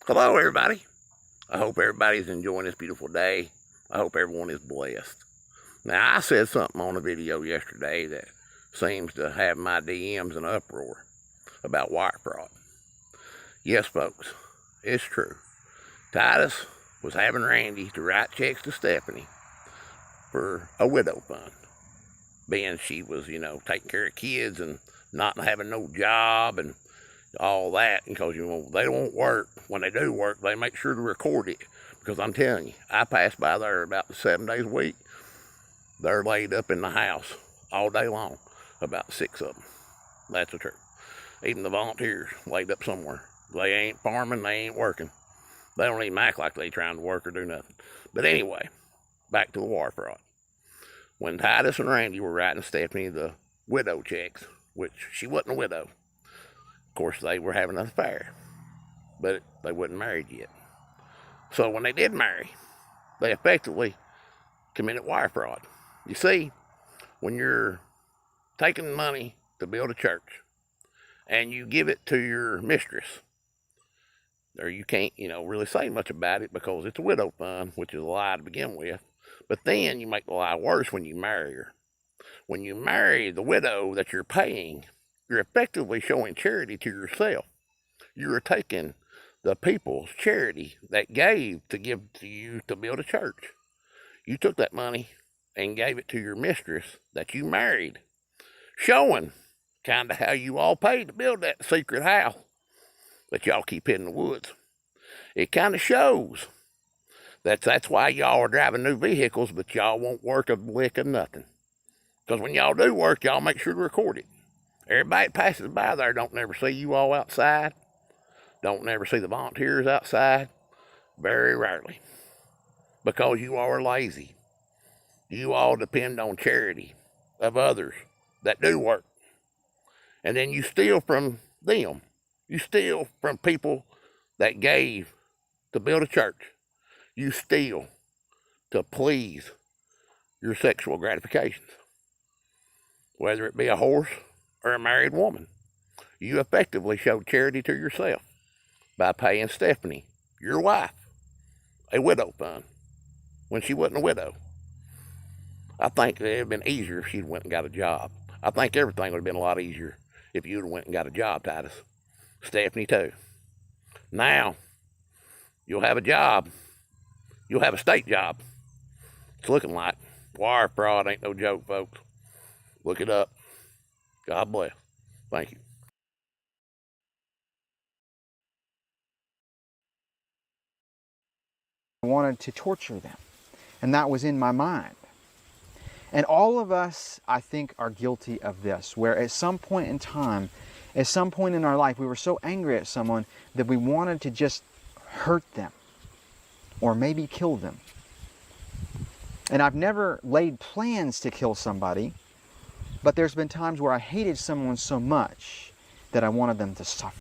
Hello, everybody. I hope everybody's enjoying this beautiful day. I hope everyone is blessed. Now, I said something on a video yesterday that seems to have my DMs in uproar about wire fraud. Yes, folks, it's true. Titus was having Randy to write checks to Stephanie for a widow fund, being she was, taking care of kids and not having no job and all that, because they don't work. When they do work, they make sure to record it, because I'm telling you, I pass by there about 7 days a week. They're laid up in the house all day long, about 6 of them. That's the truth. Even the volunteers laid up somewhere. They ain't farming, they ain't working. They don't even act like they trying to work or do nothing. But anyway, back to the wire fraud. When Titus and Randy were writing Stephanie the widow checks, which she wasn't a widow, of course, they were having an affair, but they wasn't married yet. So when they did marry, they effectively committed wire fraud. You see, when you're taking money to build a church and you give it to your mistress, or you can't, really say much about it because it's a widow fund, which is a lie to begin with. But then you make the lie worse when you marry her. When you marry the widow that you're paying, you're effectively showing charity to yourself. You're taking the people's charity that gave to give to you to build a church. You took that money and gave it to your mistress that you married, showing kind of how you all paid to build that secret house that y'all keep in the woods. It kind of shows that's why y'all are driving new vehicles, but y'all won't work a lick of nothing. Because when y'all do work, y'all make sure to record it. Everybody that passes by there don't never see you all outside. Don't never see the volunteers outside. Very rarely. Because you all are lazy. You all depend on charity of others that do work. And then you steal from them. You steal from people that gave to build a church. You steal to please your sexual gratifications. Whether it be a horse or a married woman. You effectively showed charity to yourself by paying Stephanie, your wife, a widow fund when she wasn't a widow. I think it would have been easier if she'd went and got a job. I think everything would have been a lot easier if you'd have went and got a job, Titus. Stephanie too. Now, you'll have a job. You'll have a state job. It's looking like. Wire fraud ain't no joke, folks. Look it up. God bless. Thank you. I wanted to torture them, and that was in my mind. And all of us, I think, are guilty of this, where at some point in time, at some point in our life, we were so angry at someone that we wanted to just hurt them or maybe kill them. And I've never laid plans to kill somebody, but there's been times where I hated someone so much that I wanted them to suffer.